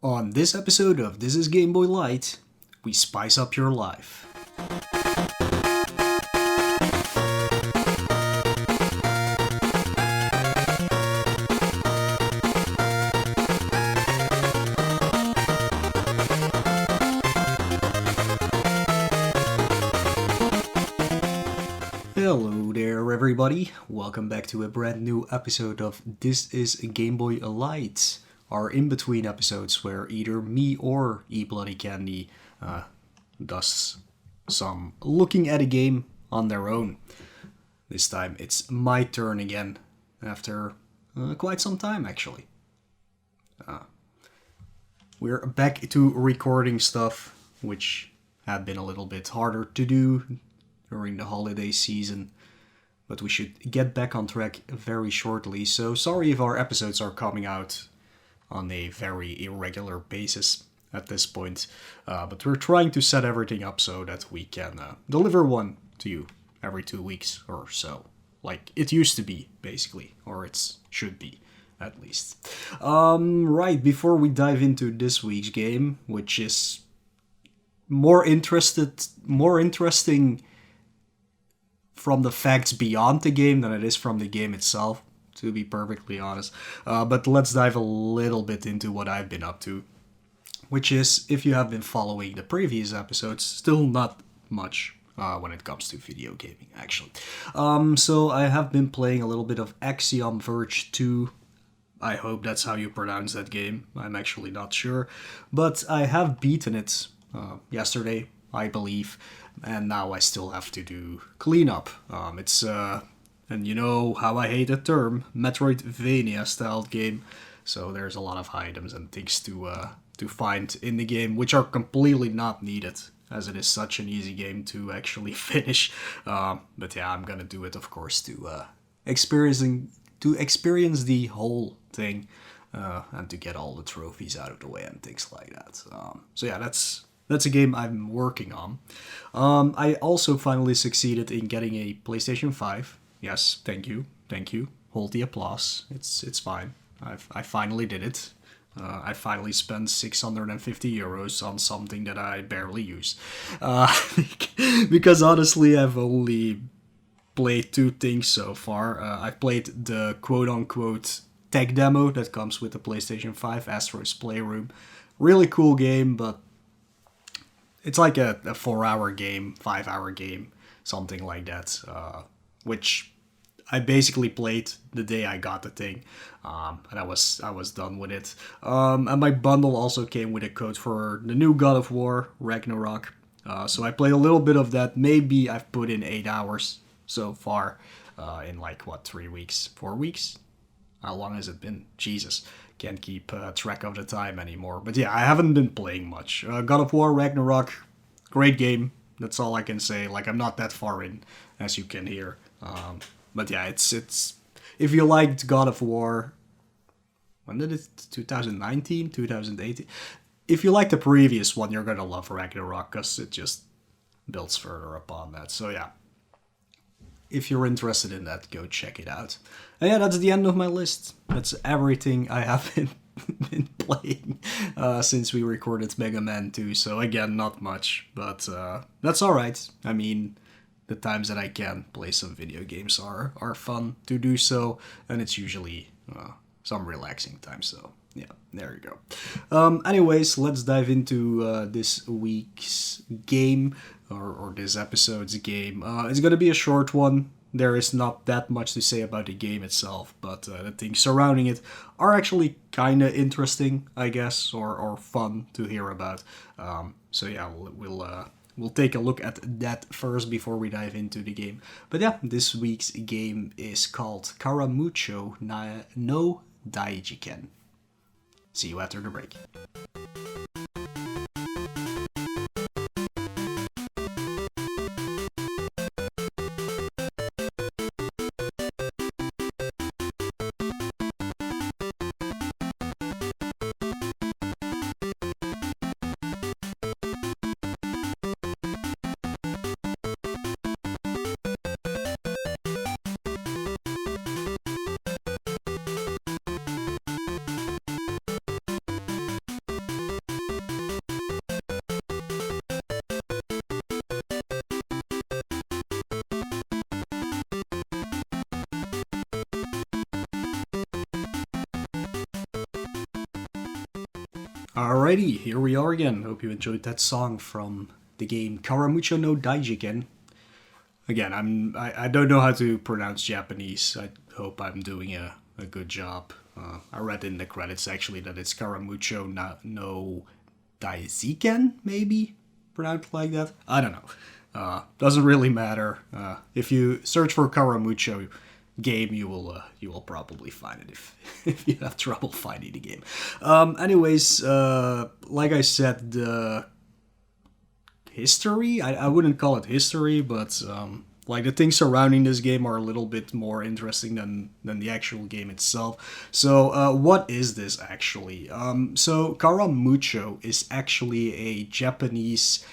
On this episode of This is Game Boy Lite, we spice up your life. Hello there everybody, welcome back to a brand new episode of This is Game Boy Lite, our in-between episodes where either me or eBloodyCandy does some looking at a game on their own. This time it's my turn again, after quite some time actually. We're back to recording stuff, which had been a little bit harder to do during the holiday season, but we should get back on track very shortly, so sorry if our episodes are coming out on a very irregular basis at this point, but we're trying to set everything up so that we can deliver one to you every 2 weeks or so, like it used to be, basically, or it should be, at least. Right, before we dive into this week's game, which is more interesting from the facts beyond the game than it is from the game itself, to be perfectly honest. But let's dive a little bit into what I've been up to, which is, if you have been following the previous episodes, still not much when it comes to video gaming, actually. So I have been playing a little bit of Axiom Verge 2. I hope that's how you pronounce that game. I'm actually not sure. But I have beaten it yesterday, I believe, and now I still have to do cleanup. It's and you know how I hate that term, Metroidvania styled game. So there's a lot of items and things to find in the game, which are completely not needed, as it is such an easy game to actually finish. But yeah, I'm gonna do it, of course, to experience the whole thing, and to get all the trophies out of the way and things like that. So yeah, that's a game I'm working on. I also finally succeeded in getting a PlayStation 5. Yes, thank you. Hold the applause. It's fine. I finally did it. I finally spent 650 euros on something that I barely use. Because honestly, I've only played two things so far. I've played the quote-unquote tech demo that comes with the PlayStation 5, Astro's Playroom. Really cool game, but it's like a 4-hour game, 5-hour game, something like that, which I basically played the day I got the thing, and I was done with it. And my bundle also came with a code for the new God of War, Ragnarok, so I played a little bit of that. Maybe I've put in 8 hours so far, in like, 3 weeks, 4 weeks? How long has it been? Jesus, can't keep track of the time anymore. But yeah, I haven't been playing much. God of War, Ragnarok, great game. That's all I can say. Like, I'm not that far in, as you can hear. But yeah, it's if you liked God of War, when did it? 2019, 2018. If you like the previous one, you're gonna love Ragnarok, because it just builds further upon that. So yeah, if you're interested in that, go check it out. And yeah, that's the end of my list. That's everything I have been playing since we recorded Mega Man 2. So again, not much, but that's alright. I mean, the times that I can play some video games are fun to do so, and it's usually some relaxing time, so yeah, there you go. Anyways, let's dive into this week's game, or this episode's game. It's gonna be a short one. There is not that much to say about the game itself, but the things surrounding it are actually kinda interesting, I guess, or fun to hear about. So yeah, we'll take a look at that first before we dive into the game. But yeah, this week's game is called Karamucho no Daijiken. See you after the break. Alrighty, here we are again. Hope you enjoyed that song from the game Karamucho no Daijiken. Again, I don't know how to pronounce Japanese. I hope I'm doing a good job. I read in the credits actually that it's Karamucho no Daijiken, maybe pronounced like that. I don't know. Doesn't really matter. If you search for Karamucho game, you will probably find it if if you have trouble finding the game. Anyways, like I said, the history, I wouldn't call it history, but like the things surrounding this game are a little bit more interesting than the actual game itself. So what is this actually? So Karamucho is actually a Japanese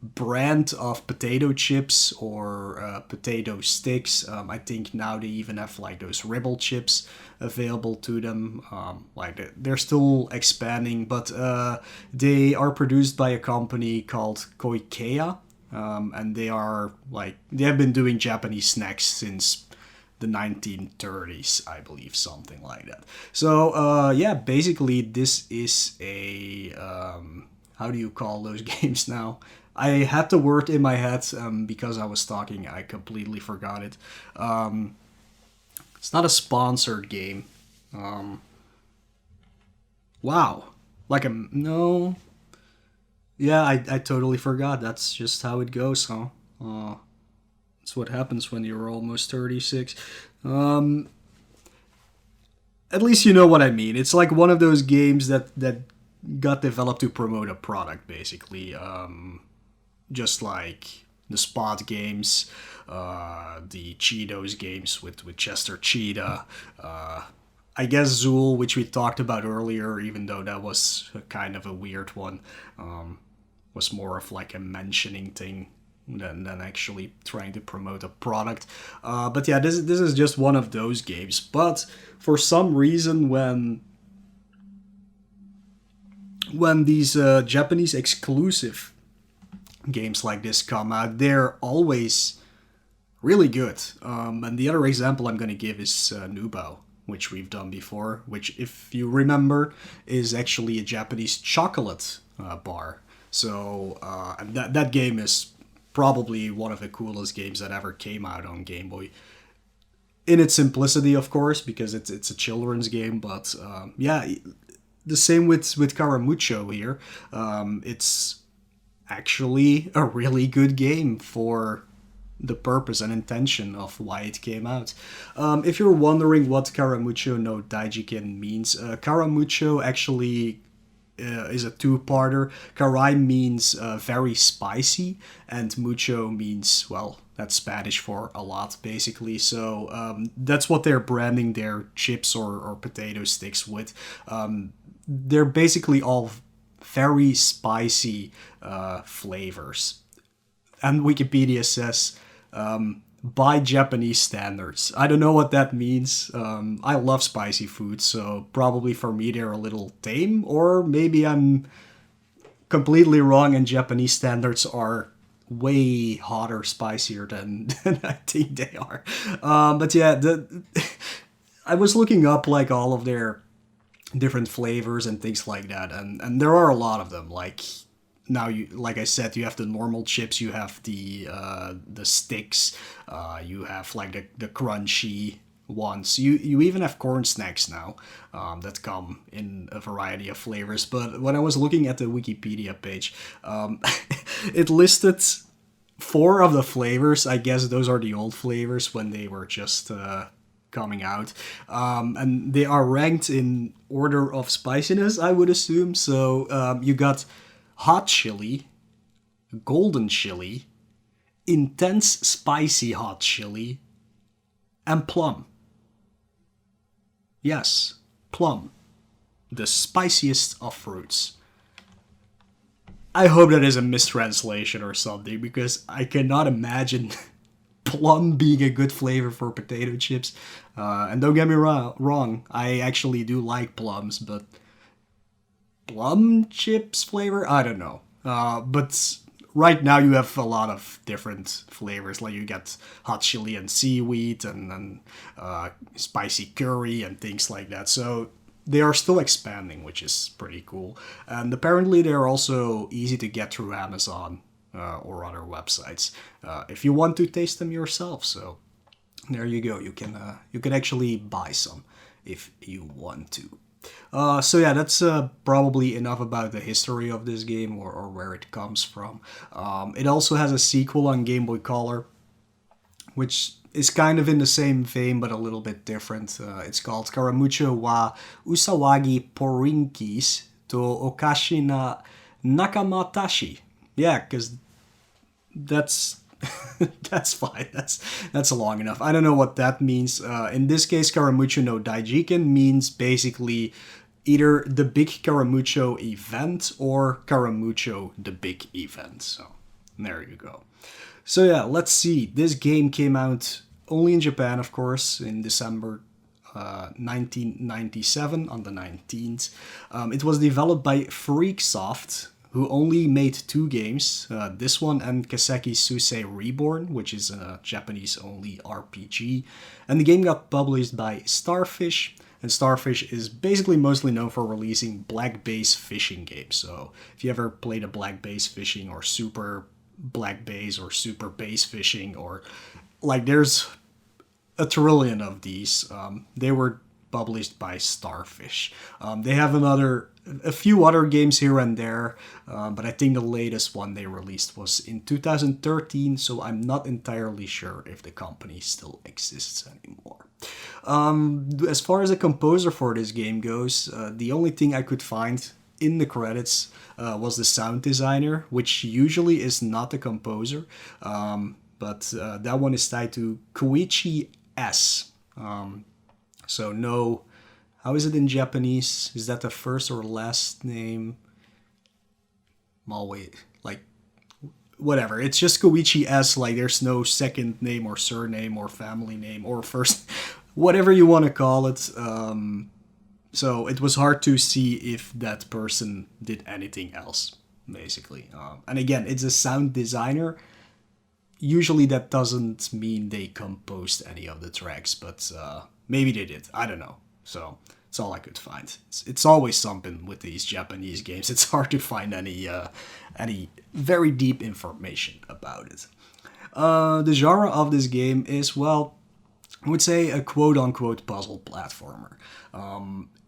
brand of potato chips or potato sticks. I think now they even have like those ribble chips available to them. Like they're still expanding, but they are produced by a company called Koikea, and they have been doing Japanese snacks since the 1930s, I believe, something like that. So yeah, basically this is a how do you call those games now? I had the word in my head because I was talking. I completely forgot it. It's not a sponsored game. Wow. Like a no. Yeah, I totally forgot. That's just how it goes, huh? That's what happens when you're almost 36. At least you know what I mean. It's like one of those games that got developed to promote a product, basically. Just like the Spot games, the Cheetos games with Chester Cheetah. I guess Zool, which we talked about earlier, even though that was kind of a weird one, was more of like a mentioning thing than actually trying to promote a product. But yeah, this is just one of those games. But for some reason, when these Japanese exclusive games like this come out, they're always really good. And the other example I'm going to give is Nubo, which we've done before, which, if you remember, is actually a Japanese chocolate bar. So and that game is probably one of the coolest games that ever came out on Game Boy. In its simplicity, of course, because it's a children's game, but yeah, the same with Karamucho here. It's actually a really good game for the purpose and intention of why it came out. If you're wondering what Karamucho no Daijiken means, Karamucho actually is a two-parter. Karai means very spicy, and mucho means, well, that's Spanish for a lot, basically. So that's what they're branding their chips or potato sticks with. They're basically all very spicy flavors. And Wikipedia says, by Japanese standards. I don't know what that means. I love spicy food, so probably for me they're a little tame, or maybe I'm completely wrong and Japanese standards are way hotter, spicier than I think they are. But yeah, I was looking up like all of their different flavors and things like that, and there are a lot of them. Like now, like I said, you have the normal chips, you have the sticks, you have like the crunchy ones. You even have corn snacks now that come in a variety of flavors. But when I was looking at the Wikipedia page, it listed 4 of the flavors. I guess those are the old flavors when they were just coming out, and they are ranked in order of spiciness, I would assume. So you got hot chili, golden chili, intense spicy hot chili, and plum. Yes, plum, the spiciest of fruits. I hope that is a mistranslation or something, because I cannot imagine plum being a good flavor for potato chips. And don't get me wrong, I actually do like plums, but plum chips flavor? I don't know. But right now you have a lot of different flavors. Like you get hot chili and seaweed and spicy curry and things like that. So they are still expanding, which is pretty cool. And apparently they're also easy to get through Amazon or other websites if you want to taste them yourself. So there you go. You can actually buy some if you want to. So yeah, that's probably enough about the history of this game or where it comes from. It also has a sequel on Game Boy Color, which is kind of in the same vein but a little bit different. It's called Karamucho wa Usawagi Porinkis to Okashi na Nakamatashi. Yeah, because that's that's fine. That's long enough. I don't know what that means. In this case, Karamucho no Daijiken means basically either the big Karamucho event or Karamucho the big event. So there you go. So yeah, let's see. This game came out only in Japan, of course, in December 1997 on the 19th. It was developed by Freaksoft, who only made 2 games, this one and Kaseki Susei Reborn, which is a Japanese-only RPG. And the game got published by Starfish, and Starfish is basically mostly known for releasing black base fishing games. So if you ever played a black base fishing or super black base or super base fishing, or like there's a trillion of these, they were published by Starfish. They have a few other games here and there, but I think the latest one they released was in 2013, so I'm not entirely sure if the company still exists anymore. As far as the composer for this game goes, the only thing I could find in the credits was the sound designer, which usually is not the composer, but that one is tied to Koichi S. So no, how is it in Japanese? Is that the first or last name? Well, wait, like, whatever. It's just Koichi S, like there's no second name or surname or family name or first, whatever you want to call it. So it was hard to see if that person did anything else, basically. And again, it's a sound designer. Usually that doesn't mean they composed any of the tracks, but maybe they did. I don't know. So it's all I could find. It's always something with these Japanese games. It's hard to find any very deep information about it. The genre of this game is, well, I would say a quote-unquote puzzle platformer.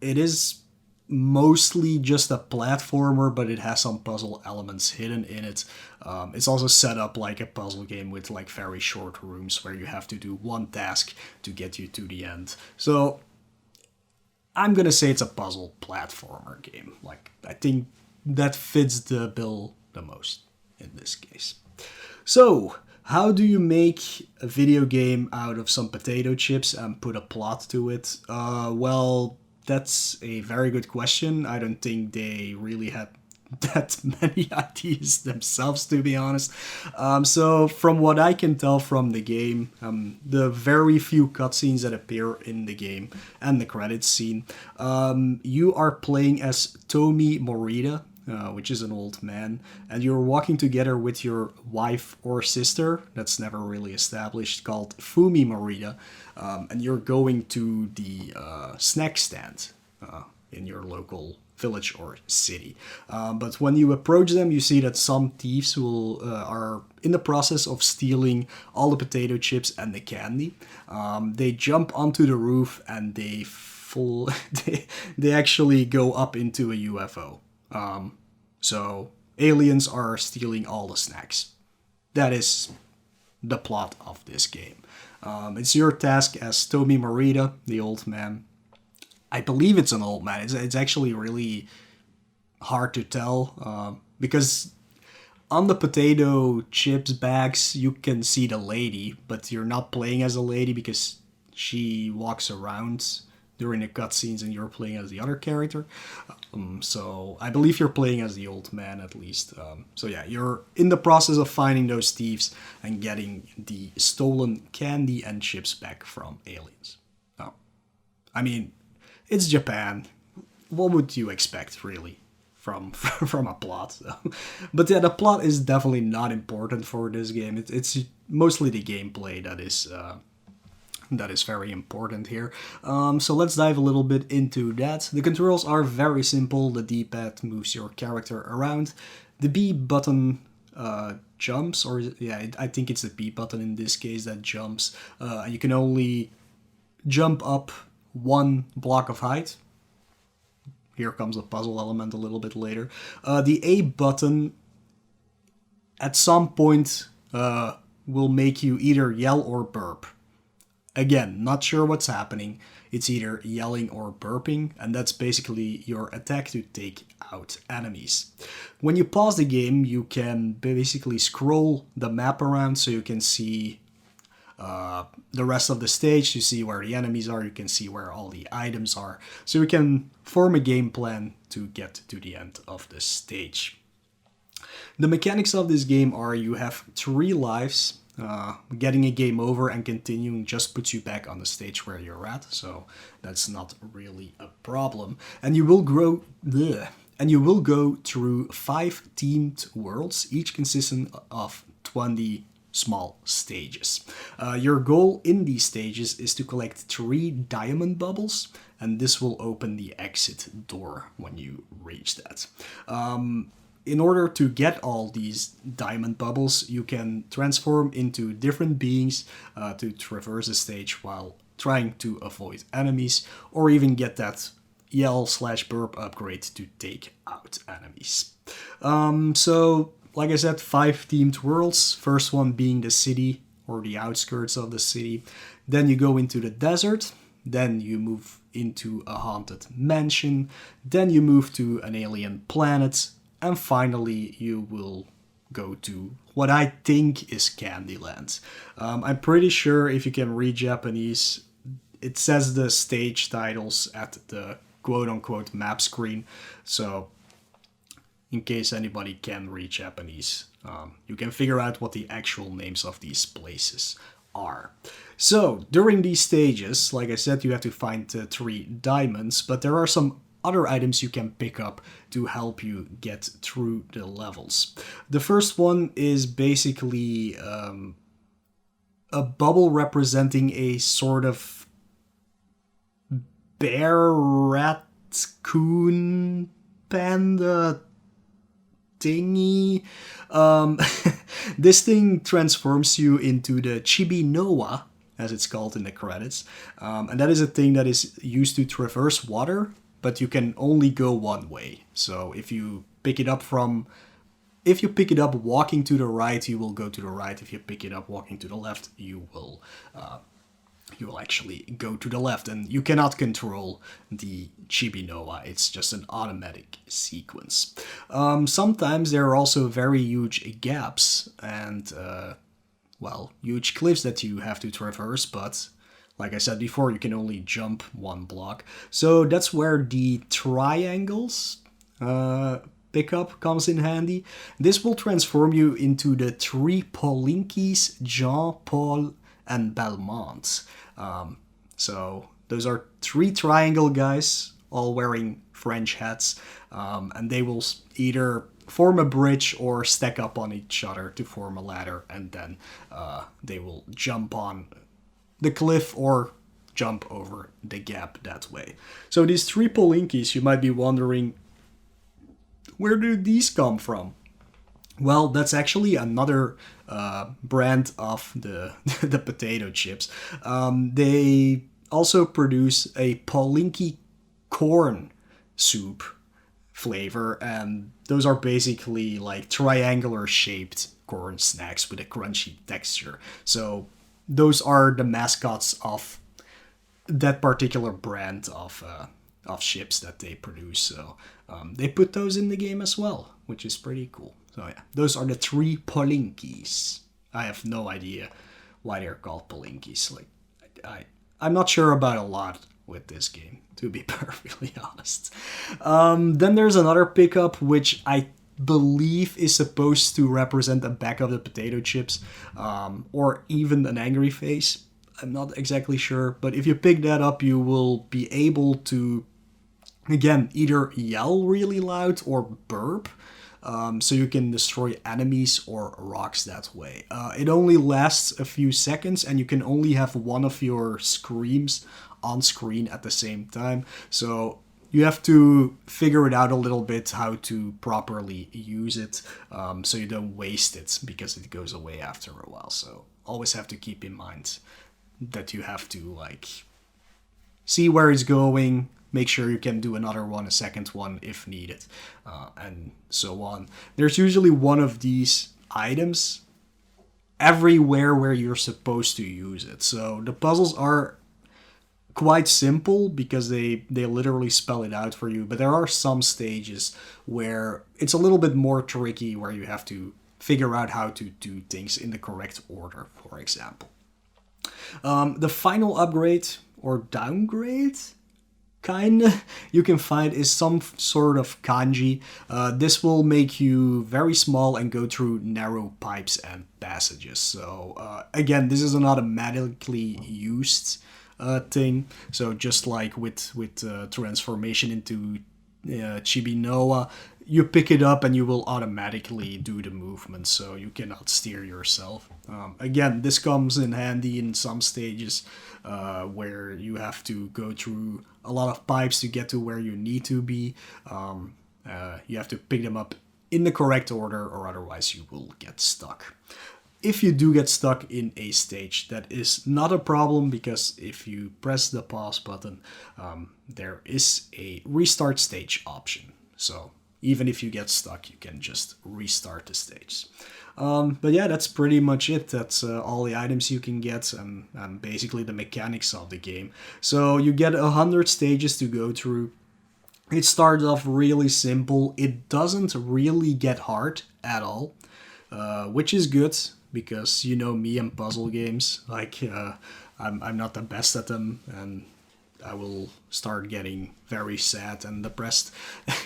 It is mostly just a platformer, but it has some puzzle elements hidden in it. It's also set up like a puzzle game with like very short rooms where you have to do one task to get you to the end. So I'm gonna say it's a puzzle platformer game. Like, I think that fits the bill the most in this case. So, how do you make a video game out of some potato chips and put a plot to it? Well, that's a very good question. I don't think they really had that many ideas themselves, to be honest. So from what I can tell from the game, the very few cutscenes that appear in the game and the credits scene, you are playing as Tomi Morita, which is an old man, and you're walking together with your wife or sister, that's never really established, called Fumi Morita, and you're going to the snack stand in your local village or city. But when you approach them, you see that some thieves are in the process of stealing all the potato chips and the candy. They jump onto the roof and they actually go up into a UFO. So aliens are stealing all the snacks. That is the plot of this game. It's your task as Tomi Morita, the old man. I believe it's an old man. It's actually really hard to tell because on the potato chips bags you can see the lady, but you're not playing as a lady because she walks around during the cutscenes and you're playing as the other character. So I believe you're playing as the old man at least. So yeah, you're in the process of finding those thieves and getting the stolen candy and chips back from aliens. I mean, it's Japan. What would you expect, really, from a plot? But yeah, the plot is definitely not important for this game. It's mostly the gameplay that is That is very important here. So let's dive a little bit into that. The controls are very simple. The D-pad moves your character around. The B button jumps, or yeah, I think it's the B button in this case that jumps. You can only jump up one block of height. Here comes a puzzle element a little bit later. The A button at some point will make you either yell or burp. Again, not sure what's happening. It's either yelling or burping, and that's basically your attack to take out enemies. When you pause the game, you can basically scroll the map around so you can see the rest of the stage, to see where the enemies are, you can see where all the items are, so you can form a game plan to get to the end of the stage. The mechanics of this game are you have 3 lives. Getting a game over and continuing just puts you back on the stage where you're at, so that's not really a problem. And you will go through 5 themed worlds, each consisting of 20 small stages. Your goal in these stages is to collect 3 diamond bubbles, and this will open the exit door when you reach that. In order to get all these diamond bubbles, you can transform into different beings to traverse a stage while trying to avoid enemies, or even get that yell/burp upgrade to take out enemies. So, like I said, 5 themed worlds. First one being the city, or the outskirts of the city. Then you go into the desert. Then you move into a haunted mansion. Then you move to an alien planet. And finally, you will go to what I think is Candyland. I'm pretty sure if you can read Japanese, it says the stage titles at the quote-unquote map screen. So, in case anybody can read Japanese, you can figure out what the actual names of these places are. So, during these stages, like I said, you have to find 3 diamonds, but there are some other items you can pick up to help you get through the levels. The first one is basically a bubble representing a sort of bear, raccoon, panda thingy. This thing transforms you into the Chibi Noa, as it's called in the credits. And that is a thing that is used to traverse water, but you can only go one way. So if you pick it up walking to the right, you will go to the right. If you pick it up walking to the left, you will actually go to the left. And you cannot control the Chibi Noa. It's just an automatic sequence. Sometimes there are also very huge gaps and huge cliffs that you have to traverse, but like I said before, you can only jump 1 block. So that's where the triangles pickup comes in handy. This will transform you into the 3 Polinkis, Jean, Paul, and Belmont. So those are 3 triangle guys, all wearing French hats, and they will either form a bridge or stack up on each other to form a ladder, and then they will jump on the cliff or jump over the gap that way. So these 3 Polinkis, you might be wondering, where do these come from? Well, that's actually another brand of the the potato chips. They also produce a Polinki corn soup flavor, and those are basically like triangular shaped corn snacks with a crunchy texture. So those are the mascots of that particular brand of chips that they produce. So they put those in the game as well, which is pretty cool. So yeah, those are the 3 Polinkis. I have no idea why they're called Polinkis. Like, I'm not sure about a lot with this game, to be perfectly honest. Then there's another pickup, which I believe is supposed to represent the back of the potato chips, or even an angry face. I'm not exactly sure, but if you pick that up, you will be able to, again, either yell really loud or burp. so you can destroy enemies or rocks that way. It only lasts a few seconds, and you can only have one of your screams on screen at the same time. So you have to figure it out a little bit how to properly use it, so you don't waste it because it goes away after a while. So always have to keep in mind that you have to like see where it's going, make sure you can do another one, a second one if needed, and so on. There's usually one of these items everywhere where you're supposed to use it. So the puzzles are quite simple because they literally spell it out for you, but there are some stages where it's a little bit more tricky, where you have to figure out how to do things in the correct order, for example. The final upgrade or downgrade kinda you can find is some sort of kanji. This will make you very small and go through narrow pipes and passages. So again, this is an automatically used thing. So just like with transformation into Chibi Noa, you pick it up and you will automatically do the movement, so you cannot steer yourself. Again, this comes in handy in some stages where you have to go through a lot of pipes to get to where you need to be. You have to pick them up in the correct order, or otherwise you will get stuck. If you do get stuck in a stage, that is not a problem, because if you press the pause button, there is a restart stage option. So even if you get stuck, you can just restart the stage. But yeah, that's pretty much it. That's all the items you can get, and basically the mechanics of the game. So you get 100 stages to go through. It starts off really simple. It doesn't really get hard at all, which is good, because you know me and puzzle games. Like I'm not the best at them, and I will start getting very sad and depressed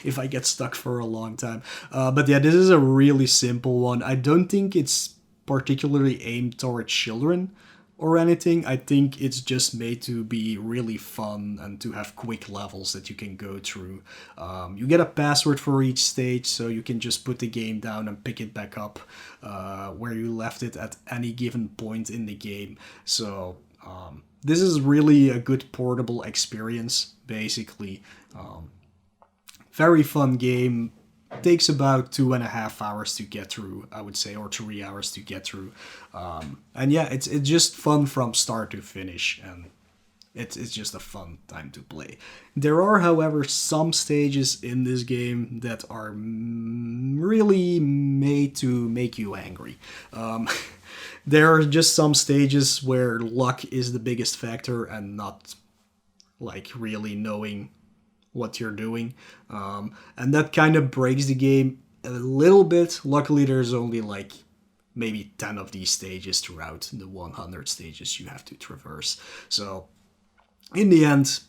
if I get stuck for a long time. But yeah, this is a really simple one. I don't think it's particularly aimed toward children or anything. I think it's just made to be really fun and to have quick levels that you can go through. You get a password for each stage, so you can just put the game down and pick it back up where you left it at any given point in the game. So this is really a good portable experience, basically. Very fun game. Takes about 2.5 hours to get through, I would say, or 3 hours to get through. And yeah, it's just fun from start to finish, and it's just a fun time to play. There are, however, some stages in this game that are really made to make you angry. There are just some stages where luck is the biggest factor, and not like really knowing what you're doing, and that kind of breaks the game a little bit. Luckily, there's only like maybe 10 of these stages throughout the 100 stages you have to traverse. So in the end,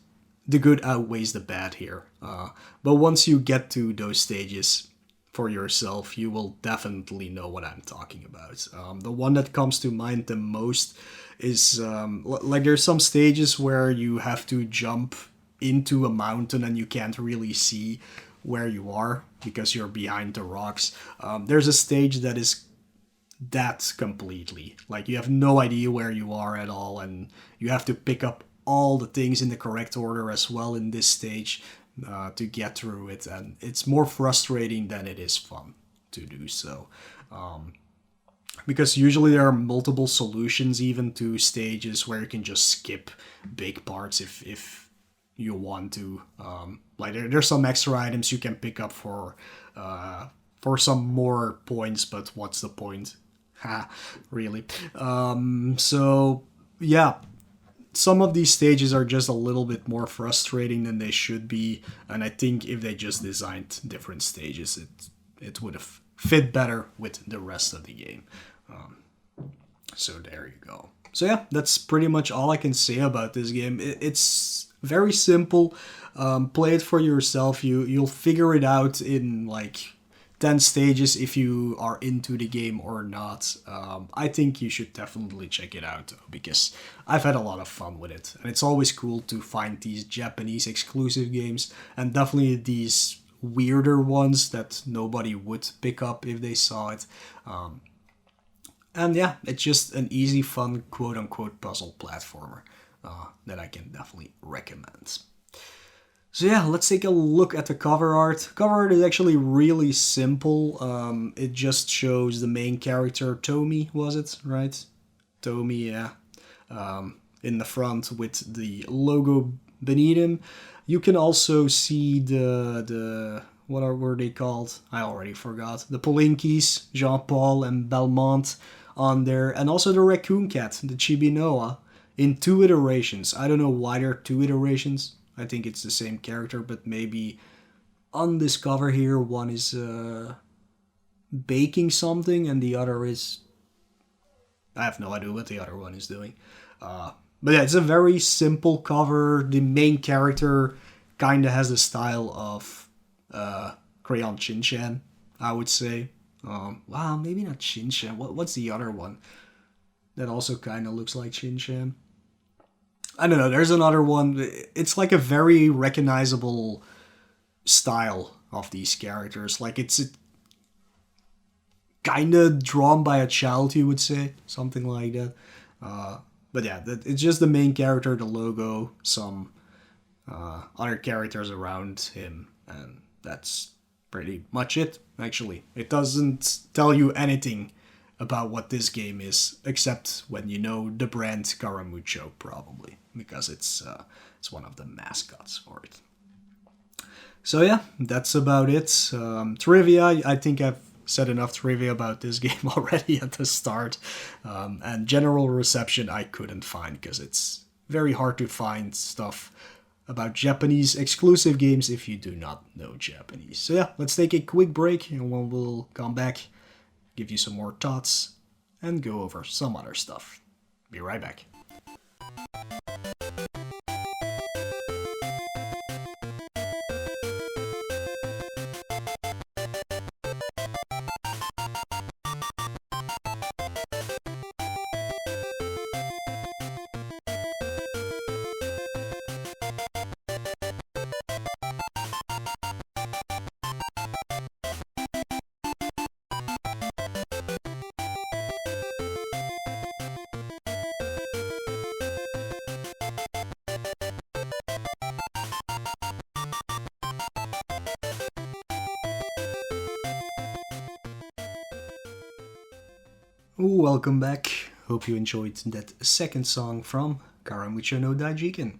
the good outweighs the bad here. But once you get to those stages for yourself, you will definitely know what I'm talking about. The one that comes to mind the most is like there's some stages where you have to jump into a mountain and you can't really see where you are because you're behind the rocks. There's a stage that is that completely. Like you have no idea where you are at all, and you have to pick up all the things in the correct order as well in this stage to get through it, and it's more frustrating than it is fun to do so. Because usually there are multiple solutions even to stages where you can just skip big parts if you want to. Like there's some extra items you can pick up for some more points, but what's the point? Really. So yeah, some of these stages are just a little bit more frustrating than they should be, and I think if they just designed different stages, it would have fit better with the rest of the game. So there you go. So yeah, that's pretty much all I can say about this game. It's very simple. Play it for yourself. You'll figure it out in like 10 stages if you are into the game or not. I think you should definitely check it out though, because I've had a lot of fun with it. And it's always cool to find these Japanese exclusive games, and definitely these weirder ones that nobody would pick up if they saw it. And yeah, it's just an easy, fun, quote-unquote puzzle platformer that I can definitely recommend. So yeah, let's take a look at the cover art. Cover art is actually really simple. It just shows the main character, Tomy, was it, right? Tomy, yeah. In the front with the logo beneath him. You can also see the what were they called? I already forgot. The Polinkis, Jean-Paul and Belmont on there, and also the raccoon cat, the Chibinoa, in 2 iterations. I don't know why there are 2 iterations. I think it's the same character, but maybe on this cover here, one is baking something and the other is... I have no idea what the other one is doing. But yeah, it's a very simple cover. The main character kind of has the style of Crayon Shin-chan, I would say. Wow, maybe not Shin-chan. What's the other one that also kind of looks like Shin-chan? I don't know, there's another one. It's like a very recognizable style of these characters. Like, it's kind of drawn by a child, you would say. Something like that. But yeah, it's just the main character, the logo, some other characters around him, and that's pretty much it, actually. It doesn't tell you anything about what this game is, except when you know the brand Karamucho, probably, because it's one of the mascots for it. So yeah, that's about it. Trivia, I think I've said enough trivia about this game already at the start. And general reception I couldn't find, because it's very hard to find stuff about Japanese exclusive games if you do not know Japanese. So yeah, let's take a quick break, and when we'll come back, give you some more thoughts, and go over some other stuff. Be right back. Welcome back. Hope you enjoyed that second song from Karamucho no Daijiken.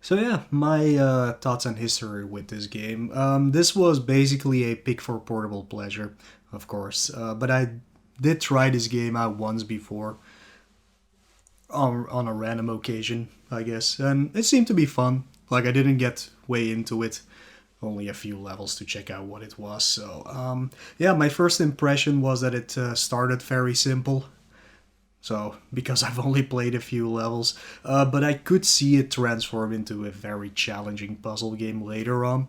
So yeah, my thoughts and history with this game. This was basically a pick for portable pleasure, of course, but I did try this game out once before, on a random occasion, I guess, and it seemed to be fun. Like, I didn't get way into it, only a few levels to check out what it was. So yeah, my first impression was that it started very simple. So, because I've only played a few levels, but I could see it transform into a very challenging puzzle game later on.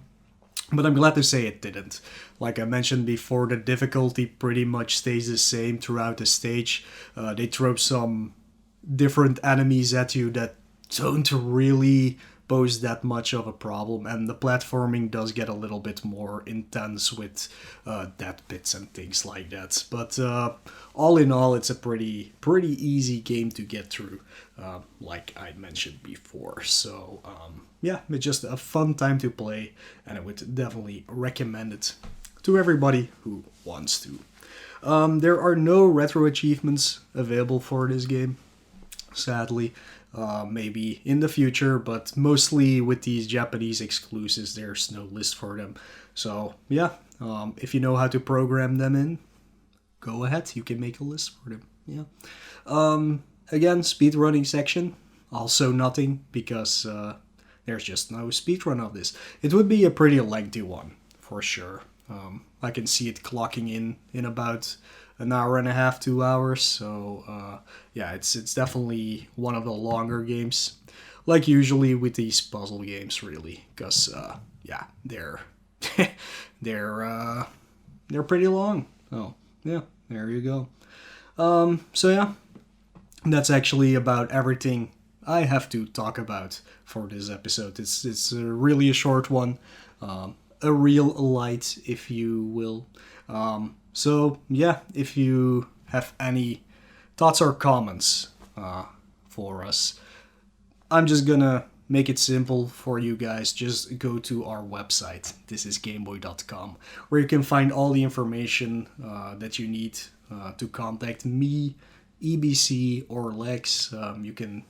But I'm glad to say it didn't. Like I mentioned before, the difficulty pretty much stays the same throughout the stage. They throw some different enemies at you that don't really pose that much of a problem, and the platforming does get a little bit more intense with death pits and things like that. But all in all, it's a pretty easy game to get through, like I mentioned before. So yeah, it's just a fun time to play, and I would definitely recommend it to everybody who wants to. There are no retro achievements available for this game, sadly. Maybe in the future, but mostly with these Japanese exclusives, there's no list for them. So yeah, if you know how to program them in, go ahead, you can make a list for them. Yeah. Again, speedrunning section, also nothing, because there's just no speedrun of this. It would be a pretty lengthy one, for sure. I can see it clocking in about an hour and a half, 2 hours. So yeah, it's definitely one of the longer games, like usually with these puzzle games, really, because yeah, they're they're pretty long. Oh yeah, there you go. So yeah, that's actually about everything I have to talk about for this episode. It's really a short one. a real Lite, if you will. So yeah, if you have any thoughts or comments for us, I'm just gonna make it simple for you guys. Just go to our website, thisisgameboy.com, where you can find all the information that you need to contact me, EBC, or Lex. You can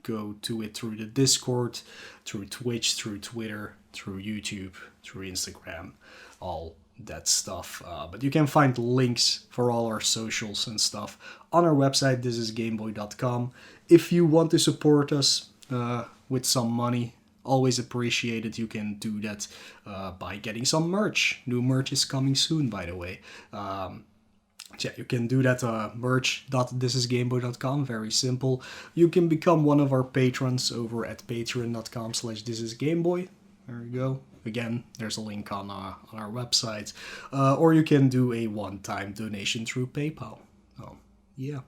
go to it through the Discord, through Twitch, through Twitter, through YouTube, through Instagram, all that stuff. But you can find links for all our socials and stuff on our website, thisisgameboy.com. If you want to support us with some money, always appreciated. You can do that by getting some merch. New merch is coming soon, by the way. Yeah, you can do that merch.thisisgameboy.com. Very simple. You can become one of our patrons over at patreon.com/thisisgameboy. There you go. Again, there's a link on our website. Or you can do a one-time donation through PayPal. Oh, yeah.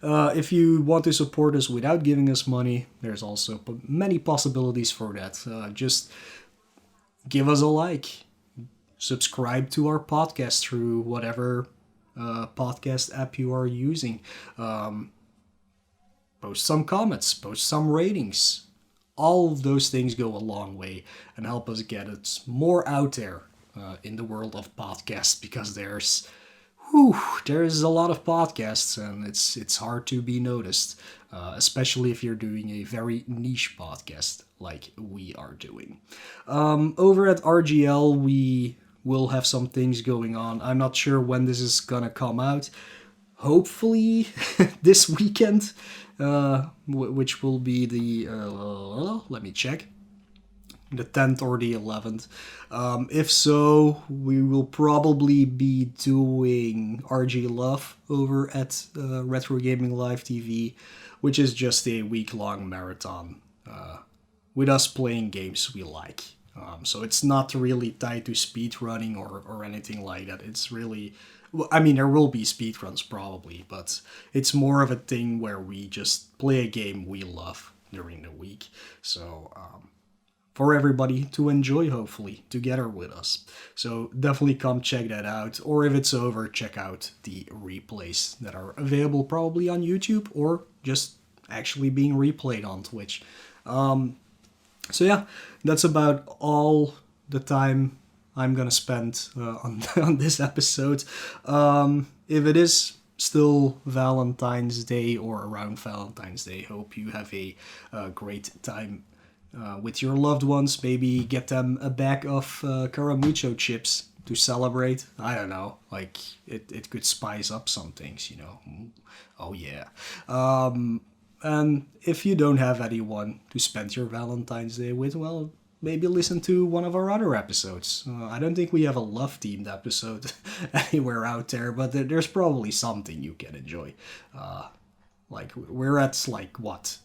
If you want to support us without giving us money, there's also many possibilities for that. Just give us a like. Subscribe to our podcast through whatever podcast app you are using. Post some comments, post some ratings. All of those things go a long way and help us get it more out there in the world of podcasts, because there's a lot of podcasts and it's hard to be noticed, especially if you're doing a very niche podcast like we are doing. Over at RGL, we will have some things going on. I'm not sure when this is gonna come out. Hopefully this weekend, which will be the, let me check, the 10th or the 11th. If so, we will probably be doing RG Love over at Retro Gaming Live TV, which is just a week-long marathon with us playing games we like. So it's not really tied to speed running or anything like that. It's really, I mean, there will be speed runs probably, but it's more of a thing where we just play a game we love during the week. So for everybody to enjoy, hopefully, together with us. So definitely come check that out. Or if it's over, check out the replays that are available probably on YouTube or just actually being replayed on Twitch. So yeah, that's about all the time I'm gonna spend on this episode. If it is still Valentine's Day or around Valentine's Day, hope you have a great time with your loved ones. Maybe get them a bag of Karamucho chips to celebrate. I don't know, like it could spice up some things, you know. Oh yeah. And if you don't have anyone to spend your Valentine's Day with, well, maybe listen to one of our other episodes. I don't think we have a love-themed episode anywhere out there, but there's probably something you can enjoy. Like, we're at, like, what,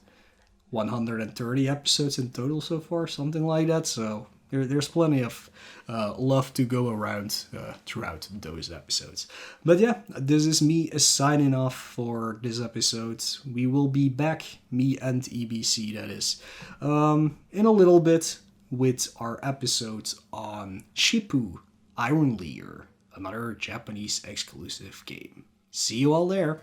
130 episodes in total so far? Something like that, so there's plenty of love to go around throughout those episodes. But yeah, this is me signing off for this episode. We will be back, me and EBC that is, in a little bit with our episodes on Shippu Iron Leader, another Japanese exclusive game. See you all there.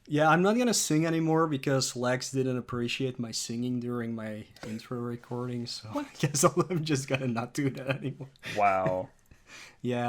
Yeah, I'm not gonna sing anymore because Lex didn't appreciate my singing during my intro recording, so I guess I'm just gonna not do that anymore. Wow. Yeah.